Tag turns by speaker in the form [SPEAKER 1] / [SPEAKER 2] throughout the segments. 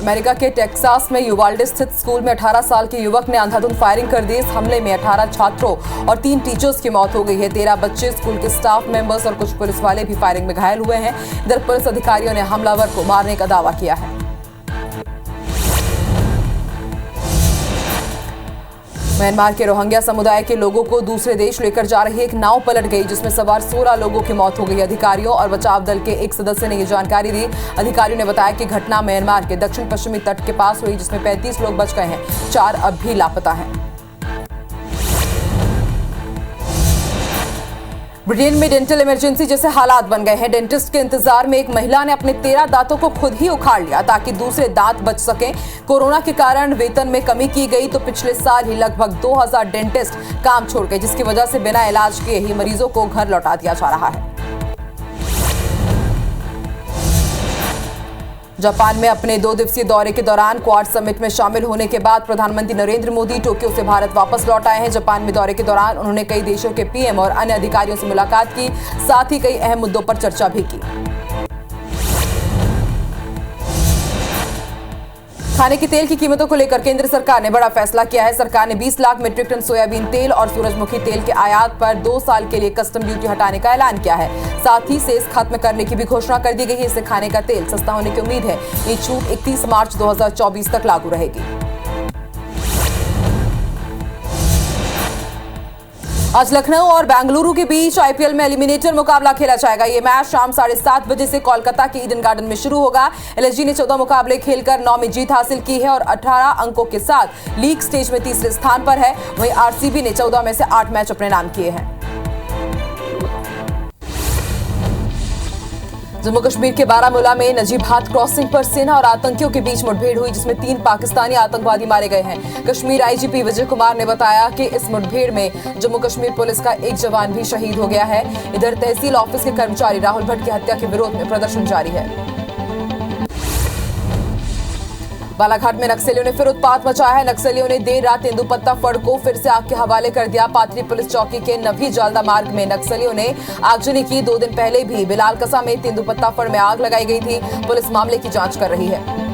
[SPEAKER 1] America के Texas में यूवाल्डे स्थित स्कूल में 18 साल के युवक ने अंधाधुंध फायरिंग कर दी। इस हमले में 18 छात्रों और 3 टीचर्स की मौत हो गई है। 13 बच्चे, स्कूल के स्टाफ मेंबर्स और कुछ पुलिस वाले भी फायरिंग में घायल हुए हैं। इधर पुलिस अधिकारियों ने हमलावर को मारने का दावा किया है। म्यांमार के रोहिंग्या समुदाय के लोगों को दूसरे देश लेकर जा रही एक नाव पलट गई, जिसमें सवार 16 लोगों की मौत हो गई। अधिकारियों और बचाव दल के एक सदस्य ने ये जानकारी दी। अधिकारियों ने बताया कि घटना म्यांमार के दक्षिण पश्चिमी तट के पास हुई, जिसमें 35 लोग बच गए हैं, 4 अब भी लापता हैं। ब्रिटेन में डेंटल इमरजेंसी जैसे हालात बन गए हैं। डेंटिस्ट के इंतजार में एक महिला ने अपने 13 दांतों को खुद ही उखाड़ लिया ताकि दूसरे दांत बच सकें। कोरोना के कारण वेतन में कमी की गई तो पिछले साल ही लगभग 2000 डेंटिस्ट काम छोड़ गए, जिसकी वजह से बिना इलाज किए ही मरीजों को घर लौटा दिया जा रहा है। जापान में अपने 2 दिवसीय दौरे के दौरान क्वाड समिट में शामिल होने के बाद प्रधानमंत्री नरेंद्र मोदी टोक्यो से भारत वापस लौट आए हैं। जापान में दौरे के दौरान उन्होंने कई देशों के पीएम और अन्य अधिकारियों से मुलाकात की, साथ ही कई अहम मुद्दों पर चर्चा भी की। खाने के तेल की कीमतों को लेकर केंद्र सरकार ने बड़ा फैसला किया है। सरकार ने 20 लाख मीट्रिक टन सोयाबीन तेल और सूरजमुखी तेल के आयात पर 2 साल के लिए कस्टम ड्यूटी हटाने का ऐलान किया है। साथ ही सेस खत्म करने की भी घोषणा कर दी गई है। इससे खाने का तेल सस्ता होने की उम्मीद है। ये छूट 31 मार्च 2024 तक लागू रहेगी। आज लखनऊ और बेंगलुरु के बीच आईपीएल में एलिमिनेटर मुकाबला खेला जाएगा। ये मैच शाम 7:30 बजे से कोलकाता के ईडन गार्डन में शुरू होगा। एलएसजी ने 14 मुकाबले खेलकर 9 में जीत हासिल की है और 18 अंकों के साथ लीग स्टेज में तीसरे स्थान पर है। वहीं आरसीबी ने 14 में से 8 मैच अपने नाम किए हैं। जम्मू कश्मीर के बारामूला में नजीबात क्रॉसिंग पर सेना और आतंकियों के बीच मुठभेड़ हुई, जिसमें 3 पाकिस्तानी आतंकवादी मारे गए हैं। कश्मीर आईजीपी विजय कुमार ने बताया कि इस मुठभेड़ में जम्मू कश्मीर पुलिस का एक जवान भी शहीद हो गया है। इधर तहसील ऑफिस के कर्मचारी राहुल भट्ट की हत्या के विरोध में प्रदर्शन जारी है। बालाघाट में नक्सलियों ने फिर उत्पात मचाया है। नक्सलियों ने देर रात तेंदुपत्ता फड़ को फिर से आग के हवाले कर दिया। पाथरी पुलिस चौकी के नवी जालदा मार्ग में नक्सलियों ने आगजनी की। 2 दिन पहले भी बिलाल कसा में तेंदुपत्ता फड़ में आग लगाई गई थी। पुलिस मामले की जांच कर रही है।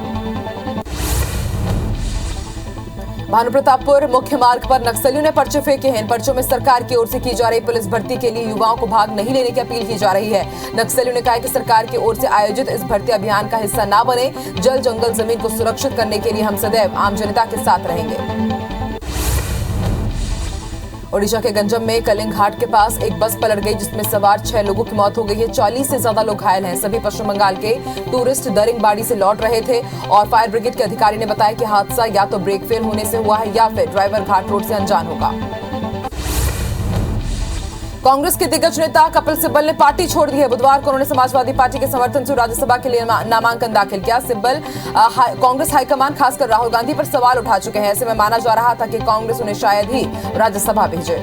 [SPEAKER 1] भानुप्रतापपुर मुख्य मार्ग पर नक्सलियों ने पर्चे फेंके हैं। इन पर्चों में सरकार की ओर से की जा रही पुलिस भर्ती के लिए युवाओं को भाग नहीं लेने की अपील की जा रही है। नक्सलियों ने कहा कि सरकार की ओर से आयोजित इस भर्ती अभियान का हिस्सा न बने। जल जंगल जमीन को सुरक्षित करने के लिए हम सदैव आम जनता के साथ रहेंगे। ओडिशा के गंजम में कलिंग घाट के पास एक बस पलट गई, जिसमें सवार 6 लोगों की मौत हो गई है। 40 से ज्यादा लोग घायल हैं। सभी पश्चिम बंगाल के टूरिस्ट दरिंगबाड़ी से लौट रहे थे और फायर ब्रिगेड के अधिकारी ने बताया कि हादसा या तो ब्रेक फेल होने से हुआ है या फिर ड्राइवर घाट रोड से अनजान होगा। कांग्रेस के दिग्गज नेता कपिल सिब्बल ने पार्टी छोड़ दी है। बुधवार को उन्होंने समाजवादी पार्टी के समर्थन से राज्यसभा के लिए नामांकन दाखिल किया। सिब्बल कांग्रेस हाईकमान खासकर राहुल गांधी पर सवाल उठा चुके हैं। ऐसे में माना जा रहा था कि कांग्रेस उन्हें शायद ही राज्यसभा भेजे।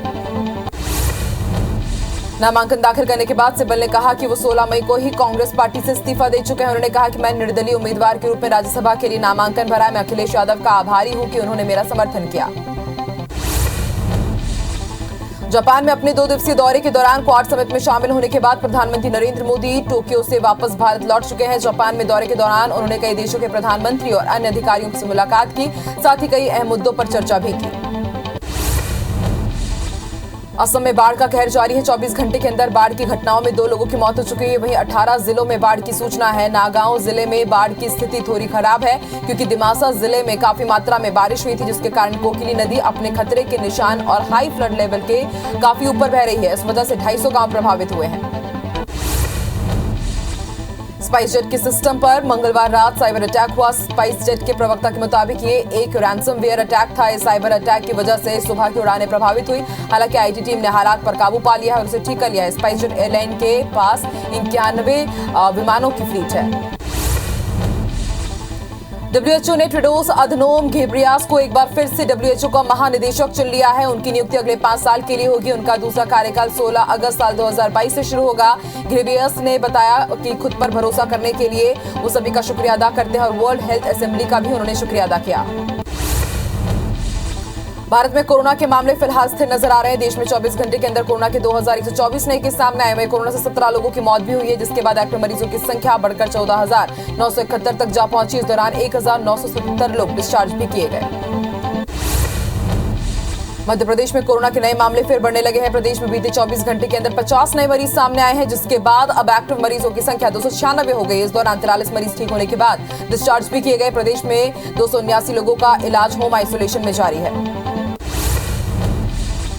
[SPEAKER 1] नामांकन दाखिल करने के बाद सिब्बल ने कहा कि वो 16 मई को ही कांग्रेस पार्टी से इस्तीफा दे चुके हैं। उन्होंने कहा कि मैं निर्दलीय उम्मीदवार के रूप में राज्यसभा के लिए नामांकन भरा। मैं अखिलेश यादव का आभारी हूं कि उन्होंने मेरा समर्थन किया। जापान में अपने 2 दिवसीय दौरे के दौरान क्वाड समिट में शामिल होने के बाद प्रधानमंत्री नरेंद्र मोदी टोक्यो से वापस भारत लौट चुके हैं। जापान में दौरे के दौरान उन्होंने कई देशों के प्रधानमंत्री और अन्य अधिकारियों से मुलाकात की, साथ ही कई अहम मुद्दों पर चर्चा भी की। असम में बाढ़ का कहर जारी है। 24 घंटे के अंदर बाढ़ की घटनाओं में 2 लोगों की मौत हो चुकी है। वहीं 18 जिलों में बाढ़ की सूचना है। नागांव जिले में बाढ़ की स्थिति थोड़ी खराब है, क्योंकि दिमासा जिले में काफी मात्रा में बारिश हुई थी, जिसके कारण कोकिली नदी अपने खतरे के निशान और हाई फ्लड लेवल के काफी ऊपर बह रही है। इस वजह से 250 गांव प्रभावित हुए हैं। स्पाइस जेट के सिस्टम पर मंगलवार रात साइबर अटैक हुआ। स्पाइस जेट के प्रवक्ता के मुताबिक ये एक रैंसमवेयर अटैक था। इस साइबर अटैक की वजह से सुबह की उड़ानें प्रभावित हुई। हालांकि आईटी टीम ने हालात पर काबू पा लिया है और उसे ठीक कर लिया है। स्पाइस जेट एयरलाइन के पास 91 विमानों की फ्लीट है। डब्ल्यूएचओ ने टेड्रोस अधनोम घेब्रेयेसस को एक बार फिर से डब्ल्यूएचओ का महानिदेशक चुन लिया है। उनकी नियुक्ति अगले 5 साल के लिए होगी। उनका दूसरा कार्यकाल 16 अगस्त साल 2022 से शुरू होगा। घेब्रेयेसस ने बताया कि खुद पर भरोसा करने के लिए वो सभी का शुक्रिया अदा करते हैं और वर्ल्ड हेल्थ असेंबली का भी उन्होंने शुक्रिया अदा किया। भारत में कोरोना के मामले फिलहाल स्थिर नजर आ रहे हैं। देश में 24 घंटे के अंदर कोरोना के 2124 नए केस सामने आए। वहीं कोरोना से 17 लोगों की मौत भी हुई है, जिसके बाद एक्टिव मरीजों की संख्या बढ़कर 14,971 तक जा पहुंची। इस दौरान 1,977 लोग डिस्चार्ज भी किए गए। मध्य प्रदेश में कोरोना के नए मामले फिर बढ़ने लगे हैं। प्रदेश में बीते 24 घंटे के अंदर 50 नए मरीज सामने आए हैं, जिसके बाद अब एक्टिव मरीजों की संख्या 296 हो गई। इस दौरान 43 मरीज ठीक होने के बाद डिस्चार्ज भी किए गए। प्रदेश में 279 लोगों का इलाज होम आइसोलेशन में जारी है।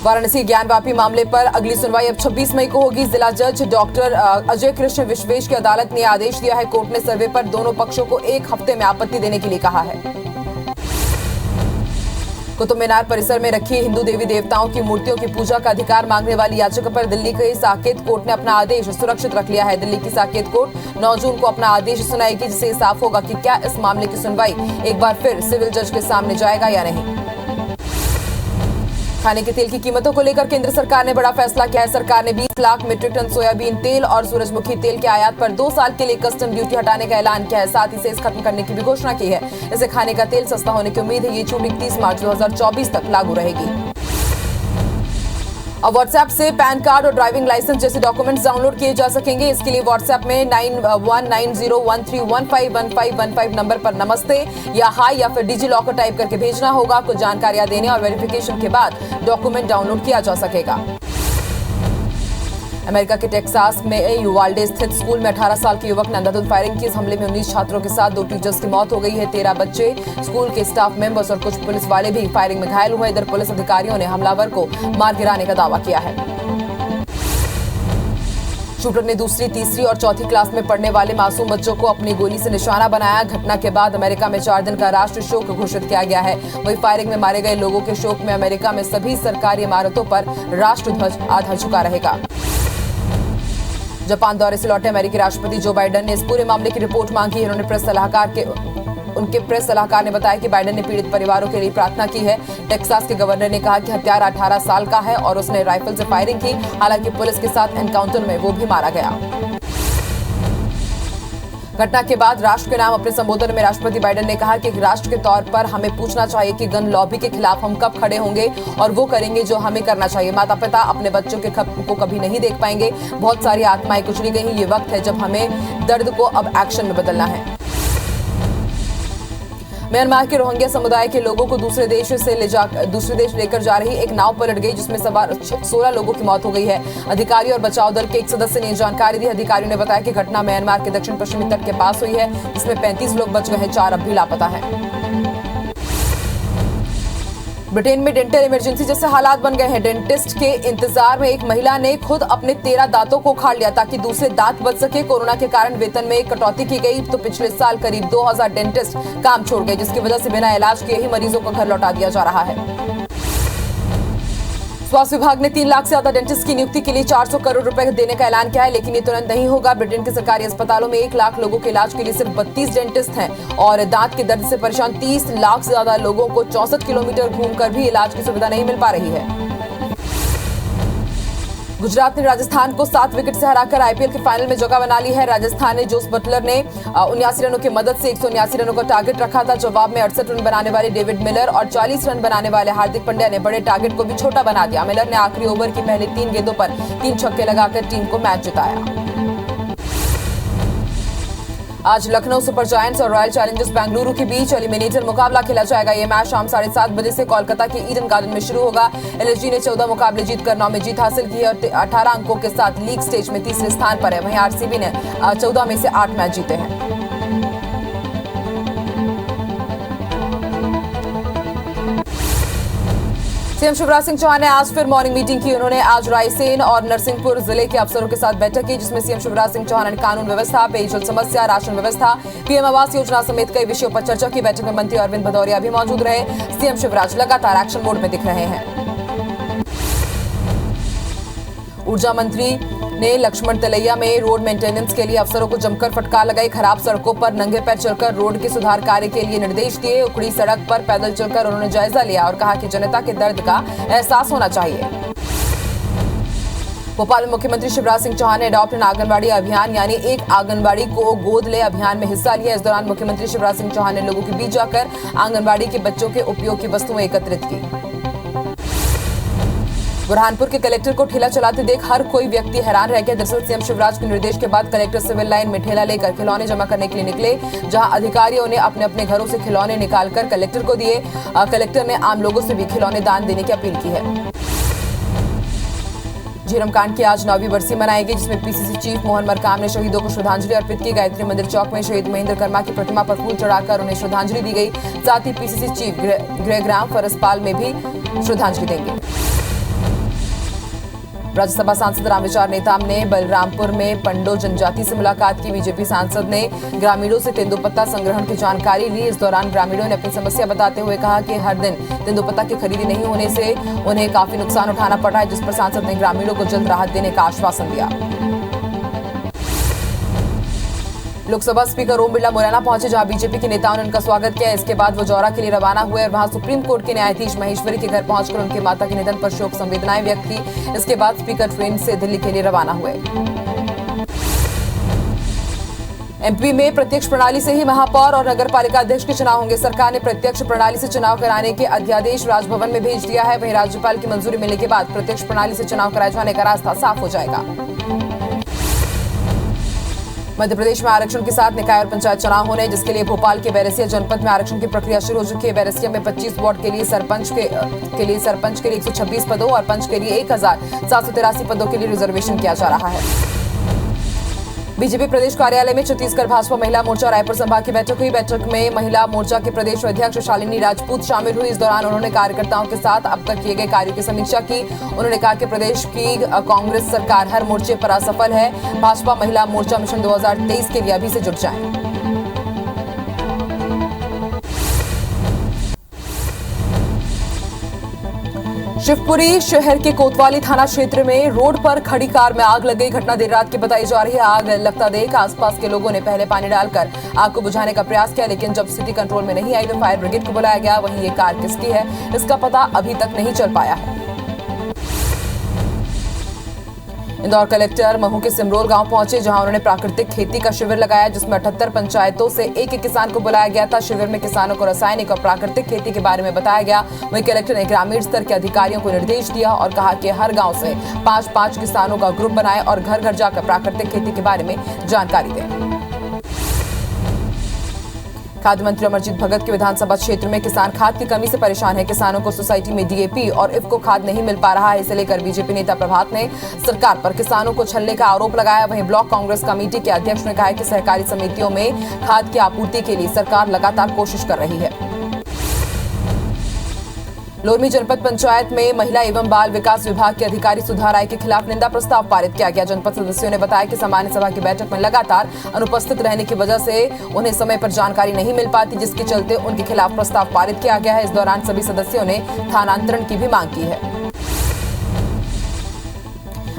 [SPEAKER 1] वाराणसी ज्ञानवापी मामले पर अगली सुनवाई अब 26 मई को होगी। जिला जज डॉक्टर अजय कृष्ण विश्वेश की अदालत ने आदेश दिया है। कोर्ट ने सर्वे पर दोनों पक्षों को 1 हफ्ते में आपत्ति देने के लिए कहा है। कुतुब मीनार परिसर में रखी हिंदू देवी देवताओं की मूर्तियों की पूजा का अधिकार मांगने वाली याचिका पर दिल्ली की साकेत कोर्ट ने अपना आदेश सुरक्षित रख लिया है। दिल्ली की साकेत कोर्ट 9 जून को अपना आदेश सुनाएगी, जिससे साफ होगा कि क्या इस मामले की सुनवाई एक बार फिर सिविल जज के सामने जाएगा या नहीं। खाने के तेल की कीमतों को लेकर केंद्र सरकार ने बड़ा फैसला किया है। सरकार ने 20 लाख मीट्रिक टन सोयाबीन तेल और सूरजमुखी तेल के आयात पर 2 साल के लिए कस्टम ड्यूटी हटाने का ऐलान किया है। साथ ही इसे खत्म करने की भी घोषणा की है। इससे खाने का तेल सस्ता होने की उम्मीद है। ये छूट 31 मार्च 2024 तक लागू रहेगी। अब व्हाट्सएप से पैन कार्ड और ड्राइविंग लाइसेंस जैसे डॉक्यूमेंट्स डाउनलोड किए जा सकेंगे। इसके लिए व्हाट्सएप में 919013151515 नंबर पर नमस्ते या हाय या फिर डिजी लॉकर टाइप करके भेजना होगा। कुछ जानकारियां देने और वेरिफिकेशन के बाद डॉक्यूमेंट डाउनलोड किया जा सकेगा। अमेरिका के टेक्सास में यूवाल्डे स्थित स्कूल में 18 साल के युवक ने अंधाधुंध फायरिंग की। इस हमले में 19 छात्रों के साथ 2 टीचर्स की मौत हो गई है। 13 बच्चे, स्कूल के स्टाफ मेंबर्स और कुछ पुलिस वाले भी फायरिंग में घायल हुए। इधर पुलिस अधिकारियों ने हमलावर को मार गिराने का दावा किया है। शूटर ने दूसरी, तीसरी और चौथी क्लास में पढ़ने वाले मासूम बच्चों को अपनी गोली से निशाना बनाया। घटना के बाद अमेरिका में 4 दिन का राष्ट्रीय शोक घोषित किया गया है। वहीं फायरिंग में मारे गए लोगों के शोक में अमेरिका में सभी सरकारी इमारतों पर राष्ट्रध्वज आधा झुका रहेगा। जापान दौरे से लौटे अमेरिकी राष्ट्रपति जो बाइडेन ने इस पूरे मामले की रिपोर्ट मांगी है। उन्होंने उनके प्रेस सलाहकार ने बताया कि बाइडेन ने पीड़ित परिवारों के लिए प्रार्थना की है। टेक्सास के गवर्नर ने कहा कि हत्यारा 18 साल का है और उसने राइफल से फायरिंग की। हालांकि पुलिस के साथ एनकाउंटर में वो भी मारा गया। घटना के बाद राष्ट्र के नाम अपने संबोधन में राष्ट्रपति बाइडेन ने कहा कि राष्ट्र के तौर पर हमें पूछना चाहिए कि गन लॉबी के खिलाफ हम कब खड़े होंगे और वो करेंगे जो हमें करना चाहिए। माता पिता अपने बच्चों के को कभी नहीं देख पाएंगे। बहुत सारी आत्माएं कुचली गई। ये वक्त है जब हमें दर्द को अब एक्शन में बदलना है। म्यांमार के रोहिंग्या समुदाय के लोगों को दूसरे देश लेकर जा रही एक नाव पलट गई, जिसमें सवार 16 लोगों की मौत हो गई है। अधिकारी और बचाव दल के एक सदस्य ने जानकारी दी। अधिकारियों ने बताया कि घटना म्यांमार के दक्षिण पश्चिमी तट के पास हुई है, जिसमें 35 लोग बच गए हैं, 4 अब भी लापता हैं। ब्रिटेन में डेंटल इमरजेंसी जैसे हालात बन गए हैं। डेंटिस्ट के इंतजार में एक महिला ने खुद अपने 13 दांतों को उखाड़ लिया ताकि दूसरे दांत बच सके। कोरोना के कारण वेतन में कटौती की गई तो पिछले साल करीब 2000 डेंटिस्ट काम छोड़ गए, जिसकी वजह से बिना इलाज किए ही मरीजों को घर लौटा दिया जा रहा है। स्वास्थ्य विभाग ने 3 लाख से ज्यादा डेंटिस्ट की नियुक्ति के लिए 400 करोड़ रुपए देने का ऐलान किया है, लेकिन ये तुरंत नहीं होगा। ब्रिटेन के सरकारी अस्पतालों में 1 लाख लोगों के इलाज के लिए सिर्फ 32 डेंटिस्ट हैं और दांत के दर्द से परेशान 30 लाख से ज्यादा लोगों को 64 किलोमीटर घूमकर भी इलाज की सुविधा नहीं मिल पा रही है। गुजरात ने राजस्थान को 7 विकेट से हराकर आईपीएल के फाइनल में जगह बना ली है। राजस्थान ने जोस बटलर ने 79 रनों की मदद से 179 रनों का टारगेट रखा था। जवाब में 68 रन बनाने वाले डेविड मिलर और 40 रन बनाने वाले हार्दिक पांड्या ने बड़े टारगेट को भी छोटा बना दिया। मिलर ने आखिरी ओवर की पहले 3 गेंदों पर 3 छक्के लगाकर टीम को मैच जिताया। आज लखनऊ सुपर जायंट्स और रॉयल चैलेंजर्स बेंगलुरु के बीच एलिमिनेटर मुकाबला खेला जाएगा। ये मैच शाम 7:30 बजे से कोलकाता के ईडन गार्डन में शुरू होगा। एलएसजी ने 14 मुकाबले जीतकर 9 में जीत हासिल की है और 18 अंकों के साथ लीग स्टेज में तीसरे स्थान पर है। वहीं आरसीबी ने 14 में से 8 मैच जीते हैं। सीएम शिवराज सिंह चौहान ने आज फिर मॉर्निंग मीटिंग की। उन्होंने आज रायसेन और नरसिंहपुर जिले के अफसरों के साथ बैठक की, जिसमें सीएम शिवराज सिंह चौहान ने कानून व्यवस्था, पेयजल समस्या, राशन व्यवस्था, पीएम आवास योजना समेत कई विषयों पर चर्चा की। बैठक में मंत्री अरविंद भदौरिया भी मौजूद रहे। सीएम शिवराज लगातार एक्शन मोड में दिख रहे हैं। ऊर्जा मंत्री ने लक्ष्मण तलैया में रोड मेंटेनेंस के लिए अफसरों को जमकर फटकार लगाई। खराब सड़कों पर नंगे पैर चलकर रोड के सुधार कार्य के लिए निर्देश दिए। उखड़ी सड़क पर पैदल चलकर उन्होंने जायजा लिया और कहा कि जनता के दर्द का एहसास होना चाहिए। भोपाल में मुख्यमंत्री शिवराज सिंह चौहान ने अडॉप्ट एन आंगनबाड़ी अभियान यानी एक आंगनबाड़ी को गोद ले अभियान में हिस्सा लिया। इस दौरान मुख्यमंत्री शिवराज सिंह चौहान ने लोगों के बीच जाकर आंगनबाड़ी के बच्चों के उपयोग की वस्तुएं एकत्रित की। बुरहानपुर के कलेक्टर को ठेला चलाते देख हर कोई व्यक्ति हैरान रह गया। दरअसल सीएम शिवराज के निर्देश के बाद कलेक्टर सिविल लाइन में ठेला लेकर खिलौने जमा करने के लिए निकले, जहां अधिकारियों ने अपने अपने घरों से खिलौने निकालकर कलेक्टर को दिए। कलेक्टर ने आम लोगों से भी खिलौने दान देने की अपील की है। झीरम कांड की आज 9वीं बरसी मनाएगी, जिसमें पीसीसी चीफ मोहन मरकाम ने शहीदों को श्रद्धांजलि अर्पित की। गायत्री मंदिर चौक में शहीद महेंद्र कर्मा की प्रतिमा पर फूल चढ़ाकर उन्हें श्रद्धांजलि दी गई। साथ ही पीसीसी चीफ गृहग्राम फरसपाल में भी श्रद्धांजलि देंगे। राज्यसभा सांसद रामविचार नेताम ने बलरामपुर में पंडो जनजाति से मुलाकात की। बीजेपी सांसद ने ग्रामीणों से तेंदुपत्ता संग्रहण की जानकारी ली। इस दौरान ग्रामीणों ने अपनी समस्या बताते हुए कहा कि हर दिन तेंदुपत्ता की खरीदी नहीं होने से उन्हें काफी नुकसान उठाना पड़ रहा है, जिस पर सांसद ने ग्रामीणों को जल्द राहत देने का आश्वासन दिया। लोकसभा स्पीकर ओम बिरला मुरैना पहुंचे, जहां बीजेपी के नेताओं ने उनका स्वागत किया। इसके बाद वो जौरा के लिए रवाना हुए और वहां सुप्रीम कोर्ट के न्यायाधीश महेश्वरी के घर पहुंचकर उनके माता के निधन पर शोक संवेदनाएं व्यक्त की। इसके बाद स्पीकर ट्रेन से दिल्ली के लिए रवाना हुए। एमपी में प्रत्यक्ष प्रणाली से ही महापौर और नगर पालिका अध्यक्ष के चुनाव होंगे। सरकार ने प्रत्यक्ष प्रणाली से चुनाव कराने के अध्यादेश राजभवन में भेज दिया है। वहीं राज्यपाल की मंजूरी मिलने के बाद प्रत्यक्ष प्रणाली से चुनाव कराए जाने का रास्ता साफ हो जाएगा। मध्य प्रदेश में आरक्षण के साथ निकाय और पंचायत चुनाव होने, जिसके लिए भोपाल के बैरसिया जनपद में आरक्षण की प्रक्रिया शुरू हो चुकी है। बैरसिया में 25 वार्ड के लिए सरपंच के लिए 126 पदों और पंच के लिए 1783 पदों के लिए रिजर्वेशन किया जा रहा है। बीजेपी प्रदेश कार्यालय में छत्तीसगढ़ भाजपा महिला मोर्चा रायपुर संभाग की बैठक हुई। बैठक में महिला मोर्चा के प्रदेश अध्यक्ष शालिनी राजपूत शामिल हुई। इस दौरान उन्होंने कार्यकर्ताओं के साथ अब तक किए गए कार्यों की समीक्षा की। उन्होंने कहा कि प्रदेश की कांग्रेस सरकार हर मोर्चे पर असफल है। भाजपा महिला मोर्चा मिशन 2023 के लिए अभी से जुट जाए। शिवपुरी शहर के कोतवाली थाना क्षेत्र में रोड पर खड़ी कार में आग लग गई। घटना देर रात की बताई जा रही है। आग लगता देख आसपास के लोगों ने पहले पानी डालकर आग को बुझाने का प्रयास किया, लेकिन जब स्थिति कंट्रोल में नहीं आई तो फायर ब्रिगेड को बुलाया गया। वहीं ये कार किसकी है, इसका पता अभी तक नहीं चल पाया है। इंदौर कलेक्टर महू के सिमरोल गांव पहुंचे, जहां उन्होंने प्राकृतिक खेती का शिविर लगाया, जिसमें 78 पंचायतों से एक किसान को बुलाया गया था। शिविर में किसानों को रासायनिक और प्राकृतिक खेती के बारे में बताया गया। वहीं कलेक्टर ने ग्रामीण स्तर के अधिकारियों को निर्देश दिया और कहा कि हर गांव से 5-5 किसानों का ग्रुप बनाएं और घर घर जाकर प्राकृतिक खेती के बारे में जानकारी दें। खाद्य मंत्री अमरजीत भगत के विधानसभा क्षेत्र में किसान खाद की कमी से परेशान है। किसानों को सोसाइटी में डीएपी और इफ्को खाद नहीं मिल पा रहा है। इसे लेकर बीजेपी नेता प्रभात ने सरकार पर किसानों को छलने का आरोप लगाया। वहीं ब्लॉक कांग्रेस कमेटी के अध्यक्ष ने कहा कि सहकारी समितियों में खाद की आपूर्ति के लिए सरकार लगातार कोशिश कर रही है। लोरमी जनपद पंचायत में महिला एवं बाल विकास विभाग के अधिकारी सुधा राय के खिलाफ निंदा प्रस्ताव पारित किया गया। जनपद सदस्यों ने बताया कि सामान्य सभा की बैठक में लगातार अनुपस्थित रहने की वजह से उन्हें समय पर जानकारी नहीं मिल पाती, जिसके चलते उनके खिलाफ प्रस्ताव पारित किया गया है। इस दौरान सभी सदस्यों ने स्थानांतरण की भी मांग की है।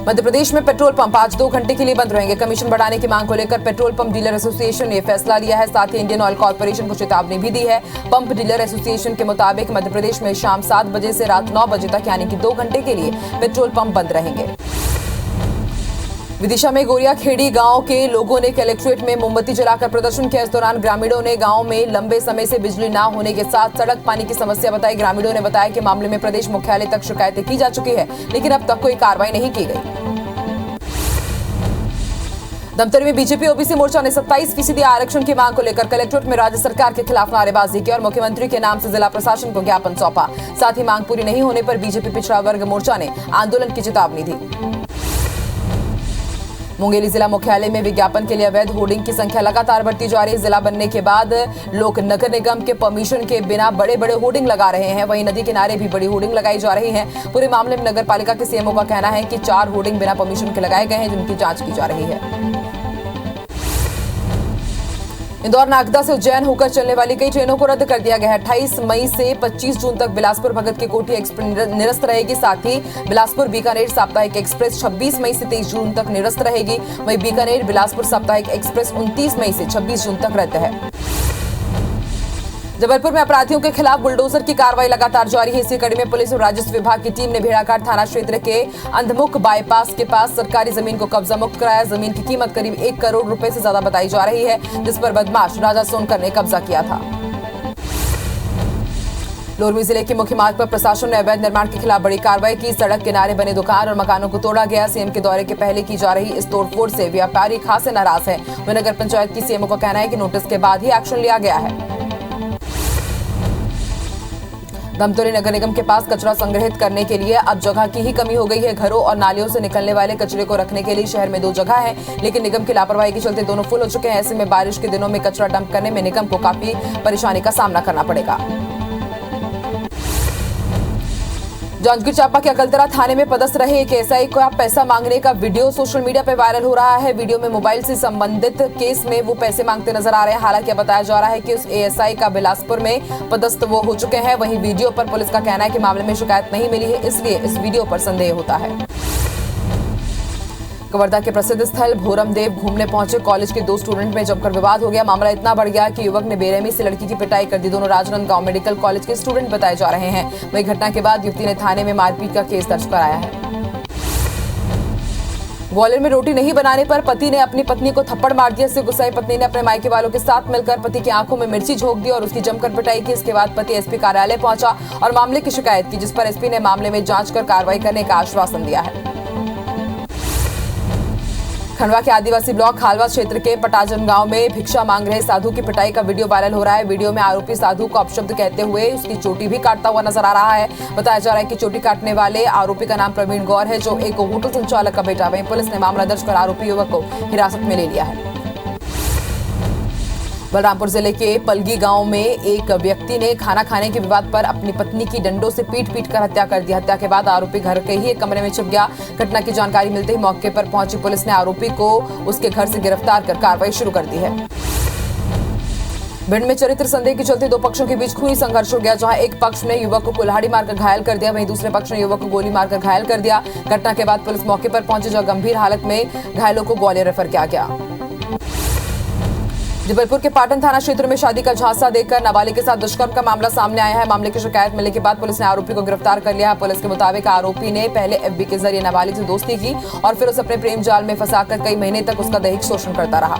[SPEAKER 1] मध्य प्रदेश में पेट्रोल पंप आज 2 घंटे के लिए बंद रहेंगे। कमीशन बढ़ाने की मांग को लेकर पेट्रोल पंप डीलर एसोसिएशन ने फैसला लिया है। साथ ही इंडियन ऑयल कॉर्पोरेशन को चेतावनी भी दी है। पंप डीलर एसोसिएशन के मुताबिक मध्य प्रदेश में शाम 7 बजे से रात 9 बजे तक यानी कि 2 घंटे के लिए पेट्रोल पंप बंद रहेंगे। विदिशा में गोरिया खेड़ी गांव के लोगों ने कलेक्ट्रेट में मोमबत्ती जलाकर प्रदर्शन किया। इस दौरान ग्रामीणों ने गांव में लंबे समय से बिजली न होने के साथ सड़क पानी की समस्या बताई। ग्रामीणों ने बताया कि मामले में प्रदेश मुख्यालय तक शिकायतें की जा चुकी है, लेकिन अब तक कोई कार्रवाई नहीं की गई। धमतरी में बीजेपी ओबीसी मोर्चा ने 27% आरक्षण की मांग को लेकर कलेक्ट्रेट में राज्य सरकार के खिलाफ नारेबाजी की और मुख्यमंत्री के नाम से जिला प्रशासन को ज्ञापन सौंपा। साथ ही मांग पूरी नहीं होने पर बीजेपी पिछड़ा वर्ग मोर्चा ने आंदोलन की चेतावनी दी। मुंगेली जिला मुख्यालय में विज्ञापन के लिए अवैध होर्डिंग की संख्या लगातार बढ़ती जा रही है। जिला बनने के बाद लोग नगर निगम के परमिशन के बिना बड़े बड़े होर्डिंग लगा रहे हैं। वहीं नदी किनारे भी बड़ी होर्डिंग लगाई जा रही है। पूरे मामले में नगर पालिका के सीएमओ का कहना है कि 4 होर्डिंग बिना परमिशन के लगाए गए हैं, जिनकी जांच की जा रही है। इंदौर नागदा से उज्जैन होकर चलने वाली कई ट्रेनों को रद्द कर दिया गया है। 28 मई से 25 जून तक बिलासपुर भगत की कोठी एक्सप्रेस निरस्त रहेगी। साथ ही बिलासपुर बीकानेर साप्ताहिक एक्सप्रेस 26 मई से 23 जून तक निरस्त रहेगी। वहीं बीकानेर बिलासपुर साप्ताहिक एक्सप्रेस 29 मई से 26 जून तक रद्द है। जबलपुर में अपराधियों के खिलाफ बुलडोजर की कार्रवाई लगातार जारी है। इसी कड़ी में पुलिस और राजस्व विभाग की टीम ने भेड़ाघाट थाना क्षेत्र के अंधमुख बाईपास के पास सरकारी जमीन को कब्जा मुक्त कराया। जमीन की कीमत करीब 1 करोड़ रुपए से ज्यादा बताई जा रही है, जिस पर बदमाश राजा सोनकर ने कब्जा किया था। लोरमी जिले के मुख्य मार्ग पर प्रशासन ने अवैध निर्माण के खिलाफ बड़ी कार्रवाई की। सड़क किनारे बने दुकान और मकानों को तोड़ा गया। सीएम के दौरे के पहले की जा रही इस तोड़फोड़ से व्यापारी खासे नाराज हैं। वहीं नगर पंचायत की सीएमओ का कहना है कि नोटिस के बाद ही एक्शन लिया गया है। धमतरी नगर निगम के पास कचरा संग्रहित करने के लिए अब जगह की ही कमी हो गई है। घरों और नालियों से निकलने वाले कचरे को रखने के लिए शहर में 2 जगह है, लेकिन निगम की लापरवाही के चलते दोनों फुल हो चुके हैं। ऐसे में बारिश के दिनों में कचरा डंप करने में निगम को काफी परेशानी का सामना करना पड़ेगा। जांजगीर चांपा के अकलतरा थाने में पदस्थ रहे एक एएसआई को पैसा मांगने का वीडियो सोशल मीडिया पर वायरल हो रहा है। वीडियो में मोबाइल से संबंधित केस में वो पैसे मांगते नजर आ रहे हैं। हालांकि बताया जा रहा है कि उस एएसआई का बिलासपुर में पदस्थ वो हो चुके हैं। वहीं वीडियो पर पुलिस का कहना है कि मामले में शिकायत नहीं मिली है, इसलिए इस वीडियो पर संदेह होता है। कवर्धा के प्रसिद्ध स्थल भोरमदेव घूमने पहुंचे कॉलेज के 2 स्टूडेंट में जमकर विवाद हो गया। मामला इतना बढ़ गया कि युवक ने बेरहमी से लड़की की पिटाई कर दी। दोनों राजनांदगांव मेडिकल कॉलेज के स्टूडेंट बताए जा रहे हैं। वहीं घटना के बाद युवती ने थाने में मारपीट का केस दर्ज कराया है। ग्वालियर में रोटी नहीं बनाने पर पति ने अपनी पत्नी को थप्पड़ मार दिया। इससे गुस्साई पत्नी ने अपने मायके वालों के साथ मिलकर पति की आंखों में मिर्ची झोंक दी और उसकी जमकर पिटाई की। इसके बाद पति एसपी कार्यालय पहुंचा और मामले की शिकायत की, जिस पर एसपी ने मामले में जांच कर कार्रवाई करने का आश्वासन दिया है। खंडवा के आदिवासी ब्लॉक खालवा क्षेत्र के पटाजन गांव में भिक्षा मांग रहे साधु की पिटाई का वीडियो वायरल हो रहा है। वीडियो में आरोपी साधु को अपशब्द कहते हुए उसकी चोटी भी काटता हुआ नजर आ रहा है। बताया जा रहा है कि चोटी काटने वाले आरोपी का नाम प्रवीण गौर है, जो एक होटल संचालक का बेटा। वहीं पुलिस ने मामला दर्ज कर आरोपी युवक को हिरासत में ले लिया है। बलरामपुर जिले के पलगी गांव में एक व्यक्ति ने खाना खाने के विवाद पर अपनी पत्नी की डंडों से पीट कर हत्या कर दी। हत्या के बाद आरोपी घर के ही एक कमरे में छिप गया। घटना की जानकारी मिलते ही मौके पर पहुंची पुलिस ने आरोपी को उसके घर से गिरफ्तार कर कार्रवाई शुरू कर दी है। भिंड में चरित्र संदेह के चलते 2 पक्षों के बीच खूनी संघर्ष हो गया, जहां एक पक्ष ने युवक को कुल्हाड़ी मारकर घायल कर दिया, वहीं दूसरे पक्ष ने युवक को गोली मारकर घायल कर दिया। घटना के बाद पुलिस मौके पर पहुंची, जहां गंभीर हालत में घायलों को ग्वालियर रेफर किया गया। जबलपुर के पाटन थाना क्षेत्र में शादी का झांसा देकर नाबालिग के साथ दुष्कर्म का मामला सामने आया है। मामले की शिकायत मिलने के बाद पुलिस ने आरोपी को गिरफ्तार कर लिया है। पुलिस के मुताबिक आरोपी ने पहले एफबी के जरिए नाबालिग से दोस्ती की और फिर उसे अपने प्रेम जाल में फंसाकर कई महीने तक उसका दैहिक शोषण करता रहा।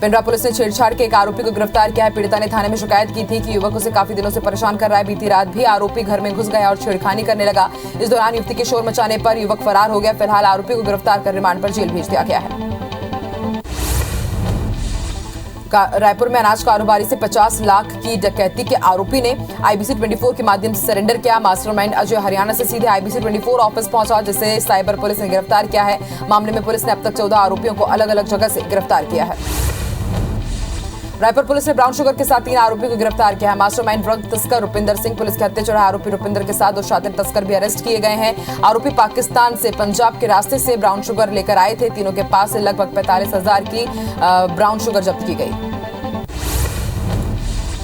[SPEAKER 1] पिंडरा पुलिस ने छेड़छाड़ के एक आरोपी को गिरफ्तार किया है। पीड़िता ने थाने में शिकायत की थी कि युवक उसे काफी दिनों से परेशान कर रहा है। बीती रात भी आरोपी घर में घुस गया और छेड़खानी करने लगा। इस दौरान युवती के शोर मचाने पर युवक फरार हो गया। फिलहाल आरोपी को गिरफ्तार कर रिमांड पर जेल भेज दिया गया है। रायपुर में अनाज कारोबारी से 50 लाख की डकैती के आरोपी ने आईबीसी 24 के माध्यम से सरेंडर किया। मास्टरमाइंड अजय हरियाणा से सीधे आईबीसी 24 ऑफिस पहुंचा, जिसे साइबर पुलिस ने गिरफ्तार किया है। मामले में पुलिस ने अब तक 14 आरोपियों को अलग अलग जगह से गिरफ्तार किया है। रायपुर पुलिस ने ब्राउन शुगर के साथ 3 आरोपियों को गिरफ्तार किया है। मास्टरमाइंड ड्रग तस्कर रुपिंदर सिंह, पुलिस के हत्या चढ़ा आरोपी रुपिंदर के साथ 2 शातिर तस्कर भी अरेस्ट किए गए हैं। आरोपी पाकिस्तान से पंजाब के रास्ते से ब्राउन शुगर लेकर आए थे। तीनों के पास से लगभग 45,000 की ब्राउन शुगर जब्त की गई।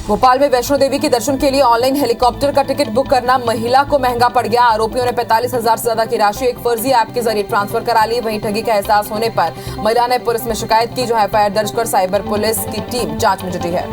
[SPEAKER 1] भोपाल में वैष्णो देवी के दर्शन के लिए ऑनलाइन हेलीकॉप्टर का टिकट बुक करना महिला को महंगा पड़ गया। आरोपियों ने 45,000 से ज्यादा की राशि एक फर्जी ऐप के जरिए ट्रांसफर करा ली। वहीं ठगी का एहसास होने पर महिला ने पुलिस में शिकायत की, जो एफआईआर दर्ज कर साइबर पुलिस की टीम जांच में जुटी है।